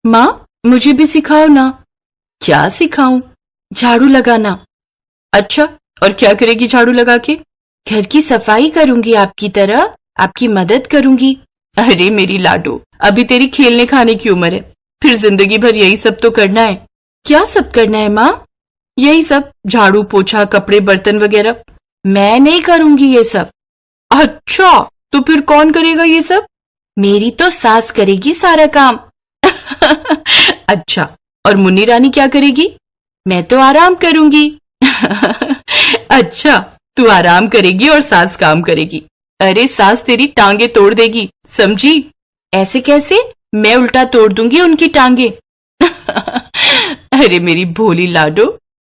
माँ, मुझे भी सिखाओ ना। क्या सिखाऊं? झाड़ू लगाना। अच्छा, और क्या करेगी झाड़ू लगा के? घर की सफाई करूंगी, आपकी तरह आपकी मदद करूंगी। अरे मेरी लाडो, अभी तेरी खेलने खाने की उम्र है, फिर जिंदगी भर यही सब तो करना है। क्या सब करना है माँ? यही सब, झाड़ू पोछा कपड़े बर्तन वगैरह। मैं नहीं करूंगी ये सब। अच्छा, तो फिर कौन करेगा ये सब? मेरी तो सास करेगी सारा काम। अच्छा, और मुन्नी रानी क्या करेगी? मैं तो आराम करूंगी। अच्छा, तू आराम करेगी और सास काम करेगी। अरे सास तेरी टांगे तोड़ देगी, समझी? ऐसे कैसे? मैं उल्टा तोड़ दूंगी उनकी टांगे। अरे मेरी भोली लाडो।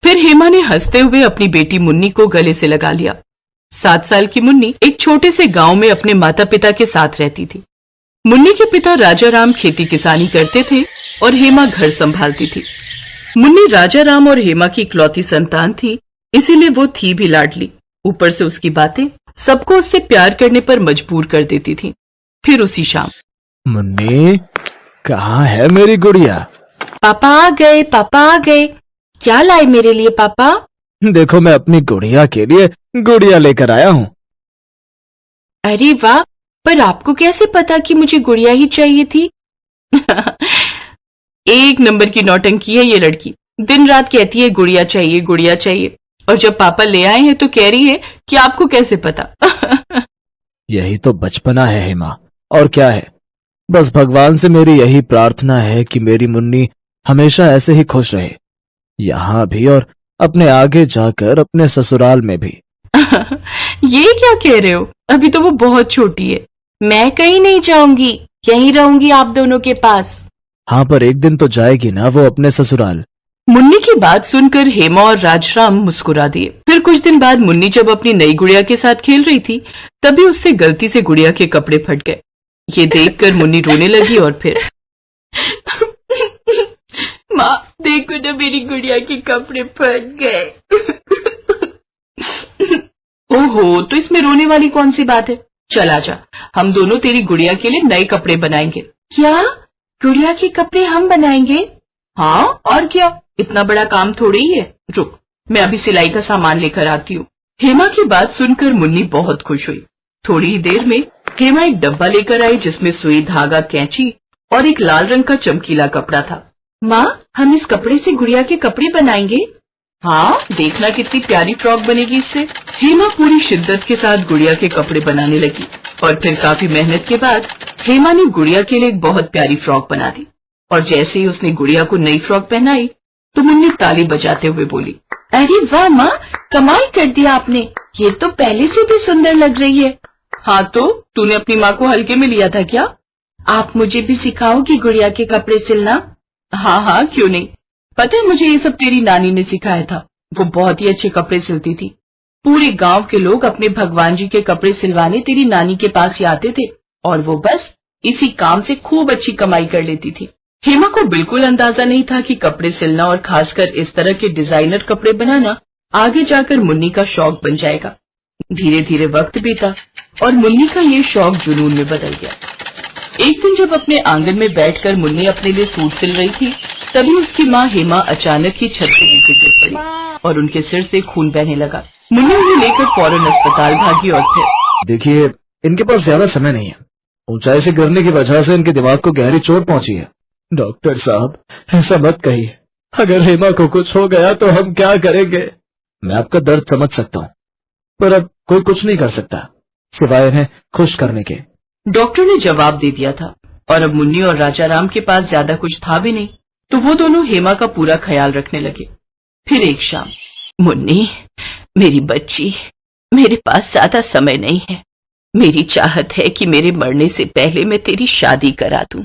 फिर हेमा ने हंसते हुए अपनी बेटी मुन्नी को गले से लगा लिया। 7 साल की मुन्नी एक छोटे से गांव में अपने माता पिता के साथ रहती थी। मुन्नी के पिता राजाराम खेती किसानी करते थे और हेमा घर संभालती थी। मुन्नी राजाराम और हेमा की इकलौती संतान थी, इसीलिए वो थी भी लाडली। ऊपर से उसकी बातें सबको उससे प्यार करने पर मजबूर कर देती थी। फिर उसी शाम, मुन्नी, कहाँ है मेरी गुड़िया? पापा आ गए, पापा आ गए। क्या लाए मेरे लिए पापा? देखो, मैं अपनी गुड़िया के लिए गुड़िया लेकर आया हूँ। अरे वाह, पर आपको कैसे पता कि मुझे गुड़िया ही चाहिए थी? एक नंबर की नौटंकी है ये लड़की। दिन रात कहती है गुड़िया चाहिए, गुड़िया चाहिए, और जब पापा ले आए हैं तो कह रही है कि आपको कैसे पता? यही तो बचपना है हेमा, और क्या है। बस भगवान से मेरी यही प्रार्थना है कि मेरी मुन्नी हमेशा ऐसे ही खुश रहे, यहाँ भी और अपने आगे जाकर अपने ससुराल में भी। ये क्या कह रहे हो? अभी तो वो बहुत छोटी है। मैं कहीं नहीं जाऊंगी, यहीं रहूंगी आप दोनों के पास। हाँ, पर एक दिन तो जाएगी ना वो अपने ससुराल। मुन्नी की बात सुनकर हेमा और राजराम मुस्कुरा दिए। फिर कुछ दिन बाद मुन्नी जब अपनी नई गुड़िया के साथ खेल रही थी, तभी उससे गलती से गुड़िया के कपड़े फट गए। ये देखकर मुन्नी रोने लगी और फिर माँ, देखो ना मेरी गुड़िया के कपड़े फट गए। ओहो, तो इसमें रोने वाली कौन सी बात है? चल आजा, हम दोनों तेरी गुड़िया के लिए नए कपड़े बनाएंगे। क्या? गुड़िया के कपड़े हम बनाएंगे? हाँ, और क्या, इतना बड़ा काम थोड़ी ही है। रुक, मैं अभी सिलाई का सामान लेकर आती हूँ। हेमा की बात सुनकर मुन्नी बहुत खुश हुई। थोड़ी ही देर में हेमा एक डब्बा लेकर आई जिसमें सुई, धागा, कैंची और एक लाल रंग का चमकीला कपड़ा था। माँ, हम इस कपड़े से गुड़िया के कपड़े बनाएंगे? हाँ, देखना कितनी प्यारी फ्रॉक बनेगी इससे। हेमा पूरी शिद्दत के साथ गुड़िया के कपड़े बनाने लगी और फिर काफी मेहनत के बाद हेमा ने गुड़िया के लिए एक बहुत प्यारी फ्रॉक बना दी। और जैसे ही उसने गुड़िया को नई फ्रॉक पहनाई तो मुन्नी ताली बजाते हुए बोली, अरे वाह माँ, कमाल कर दिया आपने, ये तो पहले से भी सुंदर लग रही है। हाँ, तो तूने अपनी माँ को हल्के में लिया था क्या? आप मुझे भी सिखाओगी गुड़िया के कपड़े सिलना? हाँ हाँ, क्यों नहीं। पता है, मुझे ये सब तेरी नानी ने सिखाया था। वो बहुत ही अच्छे कपड़े सिलती थी। पूरे गांव के लोग अपने भगवान जी के कपड़े सिलवाने तेरी नानी के पास ही आते थे और वो बस इसी काम से खूब अच्छी कमाई कर लेती थी। हेमा को बिल्कुल अंदाजा नहीं था कि कपड़े सिलना और खासकर इस तरह के डिजाइनर कपड़े बनाना आगे जाकर मुन्नी का शौक बन जाएगा। धीरे धीरे वक्त बीता और मुन्नी का ये शौक जुनून में बदल गया। एक दिन जब अपने आंगन में बैठकर मुन्नी अपने लिए सूट सिल रही थी, तभी उसकी माँ हेमा अचानक ही छत से नीचे गिर पड़ी और उनके सिर से खून बहने लगा। मुन्नी उन्हें लेकर फौरन अस्पताल भागी और फिर, देखिए, इनके पास ज्यादा समय नहीं है। ऊंचाई से गिरने की वजह से इनके दिमाग को गहरी चोट पहुंची है। डॉक्टर साहब, ऐसा मत कहिए। अगर हेमा को कुछ हो गया तो हम क्या करेंगे? मैं आपका दर्द समझ सकता हूँ, पर अब कोई कुछ नहीं कर सकता सिवाय इन्हें खुश करने के। डॉक्टर ने जवाब दे दिया था और अब मुन्नी और राजाराम के पास ज्यादा कुछ था भी नहीं, तो वो दोनों हेमा का पूरा ख्याल रखने लगे। फिर एक शाम, मुन्नी मेरी बच्ची, मेरे पास ज्यादा समय नहीं है। मेरी चाहत है कि मेरे मरने से पहले मैं तेरी शादी करा दूं,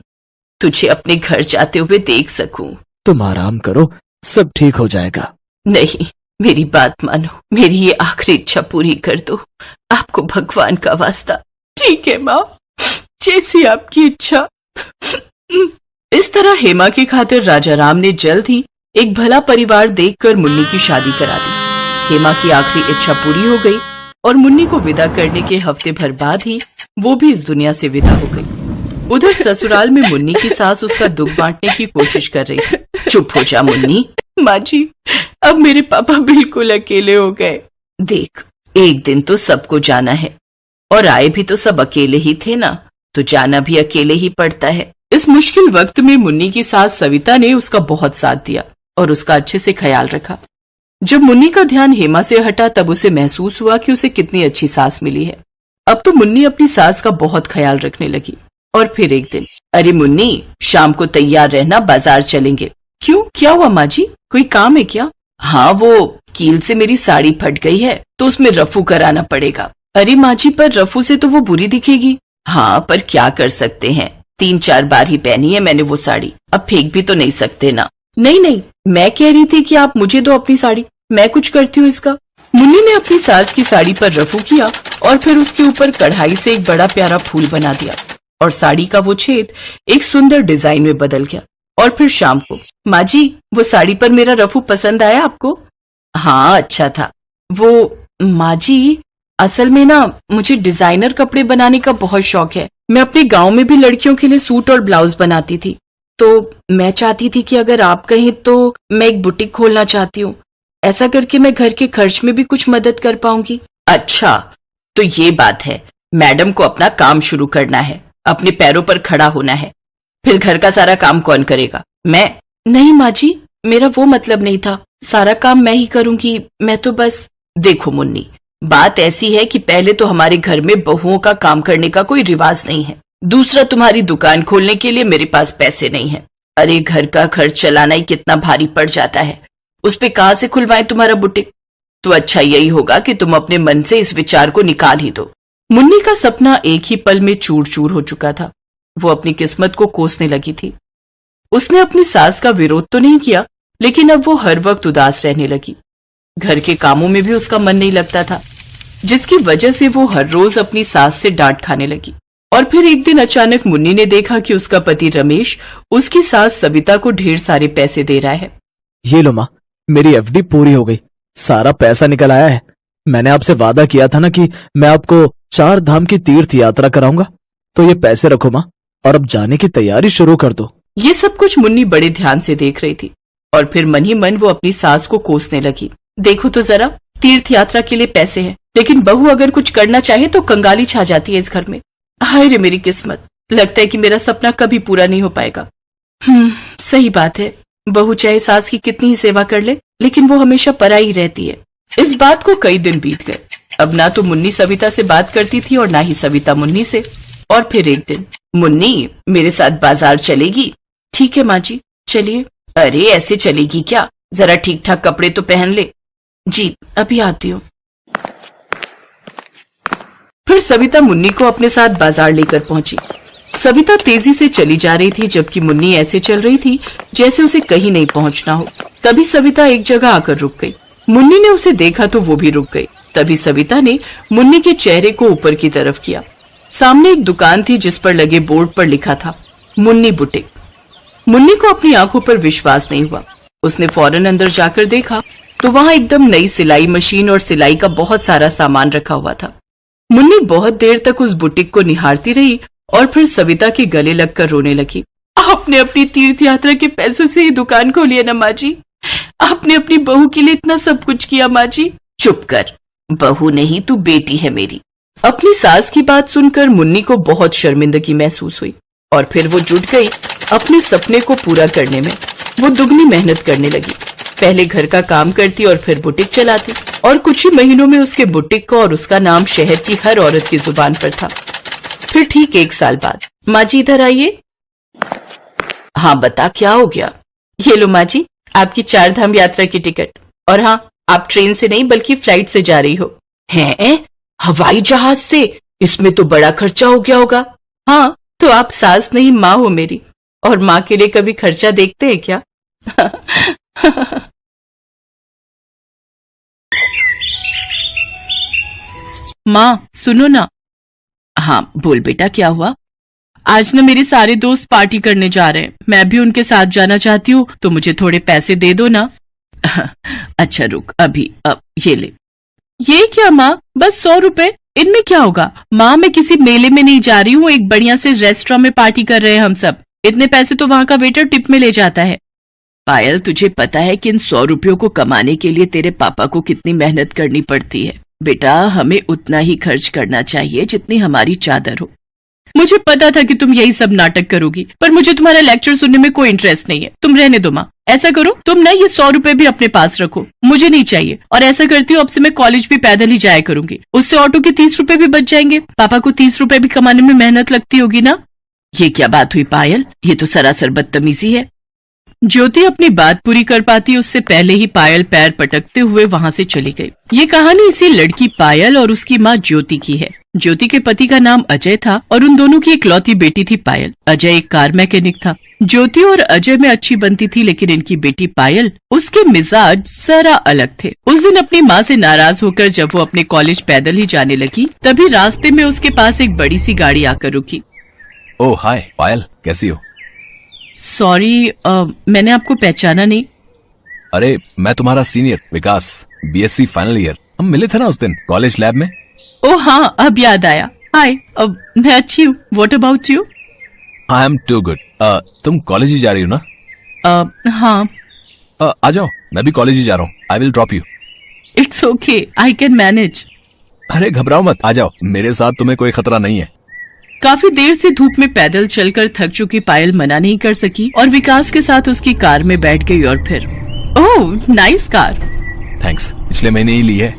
तुझे अपने घर जाते हुए देख सकूं। तुम आराम करो, सब ठीक हो जाएगा। नहीं, मेरी बात मानो, मेरी ये आखिरी इच्छा पूरी कर दो, आपको भगवान का वास्ता। ठीक है माँ, जैसी आपकी इच्छा। इस तरह हेमा की खातिर राजाराम ने जल्द ही एक भला परिवार देखकर मुन्नी की शादी करा दी। हेमा की आखिरी इच्छा पूरी हो गई और मुन्नी को विदा करने के हफ्ते भर बाद ही वो भी इस दुनिया से विदा हो गई। उधर ससुराल में मुन्नी की सास उसका दुख बांटने की कोशिश कर रही थी। चुप हो जा मुन्नी। माँ जी, अब मेरे पापा बिल्कुल अकेले हो गए। देख, एक दिन तो सबको जाना है और आए भी तो सब अकेले ही थे ना, तो जाना भी अकेले ही पड़ता है। इस मुश्किल वक्त में मुन्नी की सास सविता ने उसका बहुत साथ दिया और उसका अच्छे से ख्याल रखा। जब मुन्नी का ध्यान हेमा से हटा तब उसे महसूस हुआ कि उसे कितनी अच्छी सास मिली है। अब तो मुन्नी अपनी सास का बहुत ख्याल रखने लगी। और फिर एक दिन, अरे मुन्नी, शाम को तैयार रहना, बाजार चलेंगे। क्यों, क्या हुआ माँ जी, कोई काम है क्या? हाँ, वो कील से मेरी साड़ी फट गई है तो उसमें रफू कराना पड़ेगा। अरे माँ जी, पर रफू से तो वो बुरी दिखेगी। हाँ, पर क्या कर सकते हैं, 3-4 बार ही पहनी है मैंने वो साड़ी, अब फेंक भी तो नहीं सकते ना। नहीं नहीं, मैं कह रही थी कि आप मुझे दो अपनी साड़ी, मैं कुछ करती हूँ इसका। मुन्नी ने अपनी सास की साड़ी पर रफू किया और फिर उसके ऊपर कढ़ाई से एक बड़ा प्यारा फूल बना दिया और साड़ी का वो छेद एक सुंदर डिजाइन में बदल गया। और फिर शाम को, माँ जी, वो साड़ी पर मेरा रफू पसंद आया आपको? हाँ, अच्छा था वो। माँ जी, असल में ना मुझे डिजाइनर कपड़े बनाने का बहुत शौक है। मैं अपने गांव में भी लड़कियों के लिए सूट और ब्लाउज बनाती थी, तो मैं चाहती थी कि अगर आप कहें तो मैं एक बुटीक खोलना चाहती हूँ। ऐसा करके मैं घर के खर्च में भी कुछ मदद कर पाऊंगी। अच्छा, तो ये बात है, मैडम को अपना काम शुरू करना है, अपने पैरों पर खड़ा होना है। फिर घर का सारा काम कौन करेगा? मैं? नहीं माँ जी, मेरा वो मतलब नहीं था, सारा काम मैं ही करूंगी, मैं तो बस। देखो मुन्नी, बात ऐसी है कि पहले तो हमारे घर में बहुओं का काम करने का कोई रिवाज नहीं है, दूसरा तुम्हारी दुकान खोलने के लिए मेरे पास पैसे नहीं है। अरे घर का खर्च चलाना ही कितना भारी पड़ जाता है, उस पे कहां से खुलवाएं तुम्हारा बुटीक? तो अच्छा यही होगा कि तुम अपने मन से इस विचार को निकाल ही दो। मुन्नी का सपना एक ही पल में चूर चूर हो चुका था। वो अपनी किस्मत को कोसने लगी थी। उसने अपनी सास का विरोध तो नहीं किया, लेकिन अब वो हर वक्त उदास रहने लगी। घर के कामों में भी उसका मन नहीं लगता था, जिसकी वजह से वो हर रोज अपनी सास से डांट खाने लगी। और फिर एक दिन अचानक मुन्नी ने देखा कि उसका पति रमेश उसकी सास सविता को ढेर सारे पैसे दे रहा है। ये लो माँ, मेरी एफडी पूरी हो गई, सारा पैसा निकल आया है। मैंने आपसे वादा किया था ना कि मैं आपको 4 धाम की तीर्थ यात्रा कराऊंगा, तो ये पैसे रखो माँ, और अब जाने की तैयारी शुरू कर दो। ये सब कुछ मुन्नी बड़े ध्यान से देख रही थी और फिर मन ही मन वो अपनी सास को कोसने लगी। देखो तो जरा, तीर्थ यात्रा के लिए पैसे हैं, लेकिन बहू अगर कुछ करना चाहे तो कंगाली छा जाती है इस घर में। हाय रे मेरी किस्मत, लगता है कि मेरा सपना कभी पूरा नहीं हो पाएगा। सही बात है, बहू चाहे सास की कितनी ही सेवा कर ले, लेकिन वो हमेशा पराई ही रहती है। इस बात को कई दिन बीत गए। अब ना तो मुन्नी सविता से बात करती थी और ना ही सविता मुन्नी से। और फिर एक दिन, मुन्नी मेरे साथ बाजार चलेगी? ठीक है माँ जी, चलिए। अरे ऐसे चलेगी क्या, जरा ठीक ठाक कपड़े तो पहन ले। जी, अभी आती हूँ। फिर सविता मुन्नी को अपने साथ बाजार लेकर पहुंची। सविता तेजी से चली जा रही थी, जबकि मुन्नी ऐसे चल रही थी जैसे उसे कहीं नहीं पहुंचना हो। तभी सविता एक जगह आकर रुक गई। मुन्नी ने उसे देखा तो वो भी रुक गई। तभी सविता ने मुन्नी के चेहरे को ऊपर की तरफ किया। सामने एक दुकान थी जिस पर लगे बोर्ड पर लिखा था मुन्नी बुटीक। मुन्नी को अपनी आंखों पर विश्वास नहीं हुआ। उसने फौरन अंदर जाकर देखा तो वहां एकदम नई सिलाई मशीन और सिलाई का बहुत सारा सामान रखा हुआ था। मुन्नी बहुत देर तक उस बुटीक को निहारती रही और फिर सविता के गले लगकर रोने लगी। आपने अपनी तीर्थ यात्रा के पैसों से ही दुकान खोली है ना माँ जी? आपने अपनी बहू के लिए इतना सब कुछ किया माँ जी। चुप कर, बहू नहीं तू बेटी है मेरी। अपनी सास की बात सुनकर मुन्नी को बहुत शर्मिंदगी महसूस हुई और फिर वो जुट गई अपने सपने को पूरा करने में। वो दुगनी मेहनत करने लगी। पहले घर का काम करती और फिर बुटीक चलाती और कुछ ही महीनों में उसके बुटीक का और उसका नाम शहर की हर औरत की जुबान पर था। फिर ठीक 1 साल बाद, माँ जी इधर आइए। हाँ बता, क्या हो गया? ये लो माँ जी, आपकी 4 धाम यात्रा की टिकट। और हाँ, आप ट्रेन से नहीं बल्कि फ्लाइट से जा रही हो। हैं? हवाई जहाज से? इसमें तो बड़ा खर्चा हो गया होगा। हाँ, तो आप सास नहीं माँ हो मेरी, और माँ के लिए कभी खर्चा देखते हैं क्या? माँ सुनो ना। हाँ बोल बेटा, क्या हुआ? आज ना मेरे सारे दोस्त पार्टी करने जा रहे हैं, मैं भी उनके साथ जाना चाहती हूँ, तो मुझे थोड़े पैसे दे दो ना। अच्छा रुक, अभी अब ये ले। ये क्या माँ, बस 100 रुपए, इनमें क्या होगा? माँ मैं किसी मेले में नहीं जा रही हूँ, एक बढ़िया से रेस्टोरेंट में पार्टी कर रहे हैं हम सब। इतने पैसे तो वहाँ का वेटर टिप में ले जाता है। पायल, तुझे पता है कि इन 100 रुपयों को कमाने के लिए तेरे पापा को कितनी मेहनत करनी पड़ती है। बेटा, हमें उतना ही खर्च करना चाहिए जितनी हमारी चादर हो। मुझे पता था कि तुम यही सब नाटक करोगी, पर मुझे तुम्हारा लेक्चर सुनने में कोई इंटरेस्ट नहीं है। तुम रहने दो माँ। ऐसा करो, तुम ना ये 100 रुपए भी अपने पास रखो, मुझे नहीं चाहिए। और ऐसा करती हूँ, अब से मैं कॉलेज भी पैदल ही जाया करूंगी। उससे ऑटो के 30 रुपए भी बच जाएंगे। पापा को 30 रुपए भी कमाने में मेहनत लगती होगी ना। ये क्या बात हुई पायल, ये तो सरासर बदतमीजी है। ज्योति अपनी बात पूरी कर पाती उससे पहले ही पायल पैर पटकते हुए वहां से चली गई। ये कहानी इसी लड़की पायल और उसकी माँ ज्योति की है। ज्योति के पति का नाम अजय था और उन दोनों की इकलौती बेटी थी पायल। अजय एक कार मैकेनिक था। ज्योति और अजय में अच्छी बनती थी, लेकिन इनकी बेटी पायल, उसके मिजाज जरा अलग थे। उस दिन अपनी माँ से नाराज होकर जब वो अपने कॉलेज पैदल ही जाने लगी, तभी रास्ते में उसके पास एक बड़ी सी गाड़ी आकर रुकी। ओह हाय पायल, कैसी हो? सॉरी, मैंने आपको पहचाना नहीं। अरे मैं तुम्हारा सीनियर विकास, बीएससी फाइनल ईयर। हम मिले थे ना उस दिन कॉलेज लैब में। ओह हाँ, अब याद आया। हाय, मैं अच्छी हूँ। What about you? I am too good. तुम कॉलेज ही जा रही हो ना? हाँ। आ जाओ, मैं भी कॉलेज ही जा रहा हूँ। I will drop you. It's okay, I can manage. अरे घबराओ मत, आ जाओ, मेरे साथ तुम्हें कोई खतरा नहीं है। काफी देर से धूप में पैदल चलकर थक चुकी पायल मना नहीं कर सकी और विकास के साथ उसकी कार में बैठ गई। और फिर ओह नाइस कार। थैंक्स, पिछले महीने ही ली है।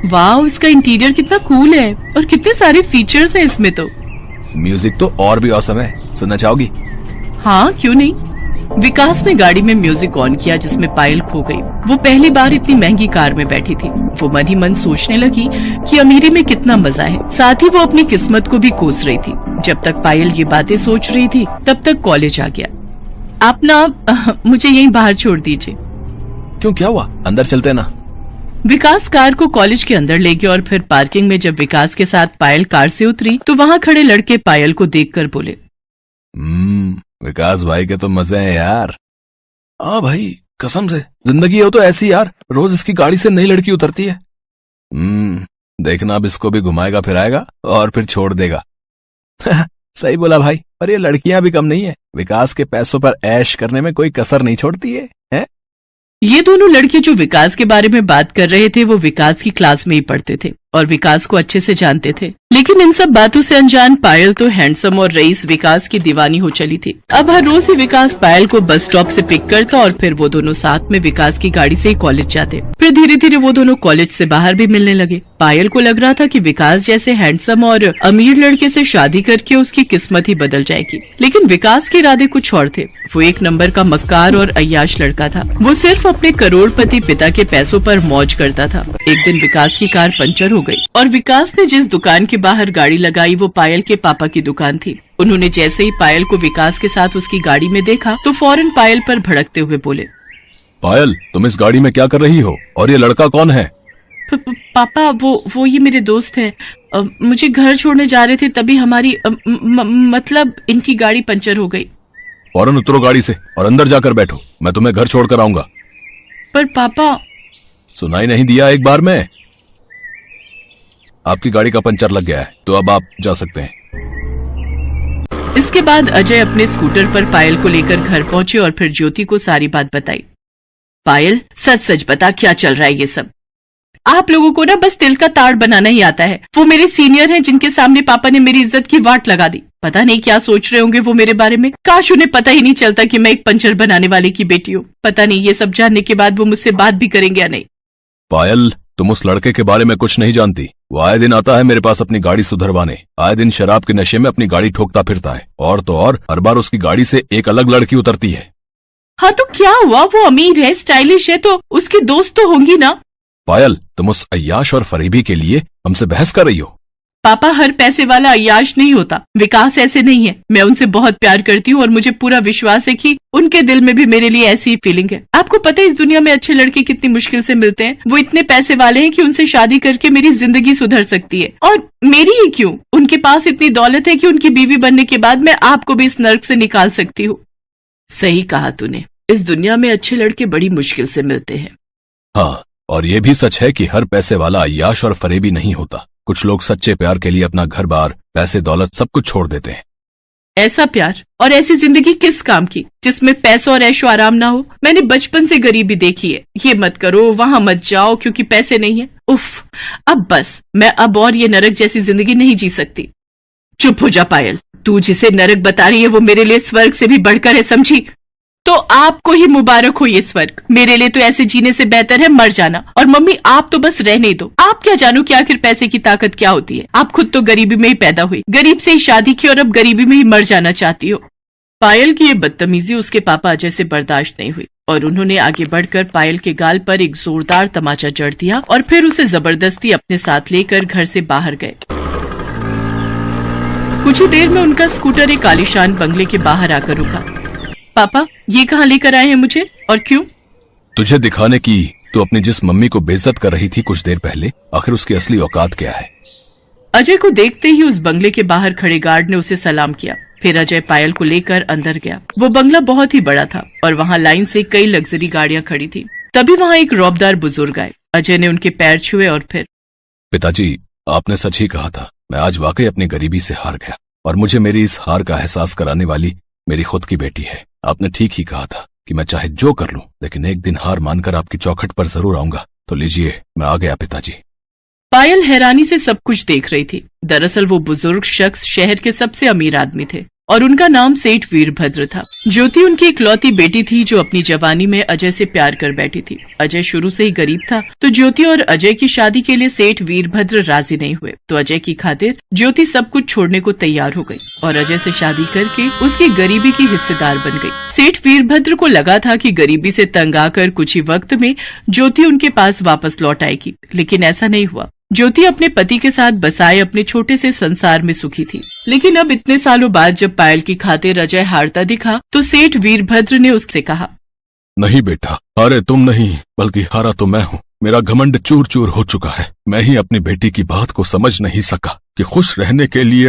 वाह, इसका इंटीरियर कितना कूल है और कितने सारे फीचर्स हैं इसमें तो। म्यूजिक तो और भी औसम है, सुनना चाहोगी? हाँ, क्यों नहीं। विकास ने गाड़ी में म्यूजिक ऑन किया जिसमें पायल खो गई। वो पहली बार इतनी महंगी कार में बैठी थी। वो मन ही मन सोचने लगी कि अमीरी में कितना मजा है। साथ ही वो अपनी किस्मत को भी कोस रही थी। जब तक पायल ये बातें सोच रही थी तब तक कॉलेज आ गया। आप ना मुझे यहीं बाहर छोड़ दीजिए। क्यों, क्या हुआ? अंदर चलते ना। विकास कार को कॉलेज के अंदर ले गया और फिर पार्किंग में जब विकास के साथ पायल कार से उतरी तो वहाँ खड़े लड़के पायल को देखकर बोले, विकास भाई के तो मजे हैं यार। हाँ भाई, कसम से जिंदगी हो तो ऐसी यार, रोज इसकी गाड़ी से नई लड़की उतरती है। देखना अब इसको भी घुमाएगा फिराएगा और फिर छोड़ देगा। सही बोला भाई, पर ये लड़कियां भी कम नहीं है, विकास के पैसों पर ऐश करने में कोई कसर नहीं छोड़ती है? ये दोनों लड़के जो विकास के बारे में बात कर रहे थे वो विकास की क्लास में ही पढ़ते थे और विकास को अच्छे से जानते थे। लेकिन इन सब बातों से अनजान पायल तो हैंडसम और रईस विकास की दीवानी हो चली थी। अब हर रोज ही विकास पायल को बस स्टॉप से पिक करता और फिर वो दोनों साथ में विकास की गाड़ी से ही कॉलेज जाते। फिर धीरे धीरे वो दोनों कॉलेज से बाहर भी मिलने लगे। पायल को लग रहा था कि विकास जैसे हैंडसम और अमीर लड़के से शादी करके उसकी किस्मत ही बदल जाएगी। लेकिन विकास के इरादे कुछ और थे। वो एक नंबर का मक्कार और अय्याश लड़का था। वो सिर्फ अपने करोड़पति पिता के पैसों पर मौज करता था। एक दिन विकास की कार पंचर हो गई और विकास ने जिस दुकान के बाहर गाड़ी लगाई वो पायल के पापा की दुकान थी। उन्होंने जैसे ही पायल को विकास के साथ उसकी गाड़ी में देखा तो फौरन पायल पर भड़कते हुए बोले, पायल तुम इस गाड़ी में क्या कर रही हो और ये लड़का कौन है? पापा वो ये मेरे दोस्त हैं। मुझे घर छोड़ने जा रहे थे तभी हमारी मतलब इनकी गाड़ी पंचर हो गई। फौरन उतरो गाड़ी से और अंदर जाकर बैठो, मैं तुम्हें घर छोड़कर आऊंगा। पर पापा। सुनाई नहीं दिया एक बार में? आपकी गाड़ी का पंचर लग गया है तो अब आप जा सकते हैं। इसके बाद अजय अपने स्कूटर पर पायल को लेकर घर पहुंचे और फिर ज्योति को सारी बात बताई। पायल सच सच बता, क्या चल रहा है ये सब? आप लोगों को ना बस तिल का ताड़ बनाना ही आता है। वो मेरे सीनियर हैं जिनके सामने पापा ने मेरी इज्जत की वाट लगा दी। पता नहीं क्या सोच रहे होंगे वो मेरे बारे में। काश उन्हें पता ही नहीं चलता कि मैं एक पंचर बनाने वाले की बेटी हूँ। पता नहीं ये सब जानने के बाद वो मुझसे बात भी करेंगे या नहीं। पायल तुम उस लड़के के बारे में कुछ नहीं जानती। वो आए दिन आता है मेरे पास अपनी गाड़ी सुधरवाने, आए दिन शराब के नशे में अपनी गाड़ी ठोकता फिरता है और तो और हर बार उसकी गाड़ी से एक अलग लड़की उतरती है। हाँ तो क्या हुआ, वो अमीर है, स्टाइलिश है तो उसकी दोस्त तो होंगी ना। पायल तुम उस अय्याश और फरीबी के लिए हमसे बहस कर रही हो। पापा हर पैसे वाला अय्याश नहीं होता। विकास ऐसे नहीं है। मैं उनसे बहुत प्यार करती हूँ और मुझे पूरा विश्वास है कि उनके दिल में भी मेरे लिए ऐसी ही फीलिंग है। आपको पता है इस दुनिया में अच्छे लड़के कितनी मुश्किल से मिलते हैं। वो इतने पैसे वाले हैं कि उनसे शादी करके मेरी जिंदगी सुधर सकती है। और मेरी ही क्यों, उनके पास इतनी दौलत है कि उनकी बीवी बनने के बाद मैं आपको भी इस नर्क से निकाल सकती हूँ। सही कहा तूने, इस दुनिया में अच्छे लड़के बड़ी मुश्किल से मिलते हैं। हाँ, और ये भी सच है कि हर पैसे वाला अय्याश और फरेबी नहीं होता। कुछ लोग सच्चे प्यार के लिए अपना घर बार, पैसे, दौलत सब कुछ छोड़ देते हैं। ऐसा प्यार और ऐसी जिंदगी किस काम की जिसमें पैसों और ऐशो आराम ना हो। मैंने बचपन से गरीबी देखी है। ये मत करो, वहां मत जाओ क्योंकि पैसे नहीं है। उफ, अब बस, मैं अब और ये नरक जैसी जिंदगी नहीं जी सकती। चुप हो जा पायल, तू जिसे नरक बता रही है वो मेरे लिए स्वर्ग से भी बढ़कर है, समझी? तो आपको ही मुबारक हो ये स्वर्ग। मेरे लिए तो ऐसे जीने से बेहतर है मर जाना। और मम्मी, आप तो बस रहने दो। आप क्या जानो कि आखिर पैसे की ताकत क्या होती है। आप खुद तो गरीबी में ही पैदा हुई, गरीब से ही शादी की और अब गरीबी में ही मर जाना चाहती हो। पायल की ये बदतमीजी उसके पापा अजय से बर्दाश्त नहीं हुई और उन्होंने आगे बढ़कर पायल के गाल पर एक जोरदार तमाचा जड़ दिया और फिर उसे जबरदस्ती अपने साथ लेकर घर से बाहर गए। कुछ ही देर में उनका स्कूटर एक आलीशान बंगले के बाहर आकर रुका। पापा, ये कहाँ लेकर आए हैं मुझे और क्यों? तुझे दिखाने की तू अपनी जिस मम्मी को बेइज्जत कर रही थी कुछ देर पहले, आखिर उसकी असली औकात क्या है। अजय को देखते ही उस बंगले के बाहर खड़े गार्ड ने उसे सलाम किया। फिर अजय पायल को लेकर अंदर गया। वो बंगला बहुत ही बड़ा था और वहाँ लाइन से कई लग्जरी गाड़ियां खड़ी थी। तभी वहाँ एक रौबदार बुजुर्ग आए। अजय ने उनके पैर छुए और फिर, पिताजी, आपने सच ही कहा था। मैं आज वाकई अपनी गरीबी से हार गया और मुझे मेरी इस हार का एहसास कराने वाली मेरी खुद की बेटी है। आपने ठीक ही कहा था कि मैं चाहे जो कर लूं, लेकिन एक दिन हार मानकर आपकी चौखट पर जरूर आऊंगा। तो लीजिए, मैं आ गया पिताजी। पायल हैरानी से सब कुछ देख रही थी। दरअसल वो बुजुर्ग शख्स शहर के सबसे अमीर आदमी थे और उनका नाम सेठ वीरभद्र था। ज्योति उनकी इकलौती बेटी थी जो अपनी जवानी में अजय से प्यार कर बैठी थी। अजय शुरू से ही गरीब था तो ज्योति और अजय की शादी के लिए सेठ वीरभद्र राजी नहीं हुए। तो अजय की खातिर ज्योति सब कुछ छोड़ने को तैयार हो गई और अजय से शादी करके उसकी गरीबी की हिस्सेदार बन गई। सेठ वीरभद्र को लगा था कि गरीबी से तंग आकर कुछ ही वक्त में ज्योति उनके पास वापस लौट आएगी, लेकिन ऐसा नहीं हुआ। ज्योति अपने पति के साथ बसाए अपने छोटे से संसार में सुखी थी। लेकिन अब इतने सालों बाद जब पायल की खातिर अजय हारता दिखा तो सेठ वीरभद्र ने उससे कहा, नहीं बेटा, हारे तुम नहीं बल्कि हारा तो मैं हूँ। मेरा घमंड चूर चूर हो चुका है। मैं ही अपनी बेटी की बात को समझ नहीं सका कि खुश रहने के लिए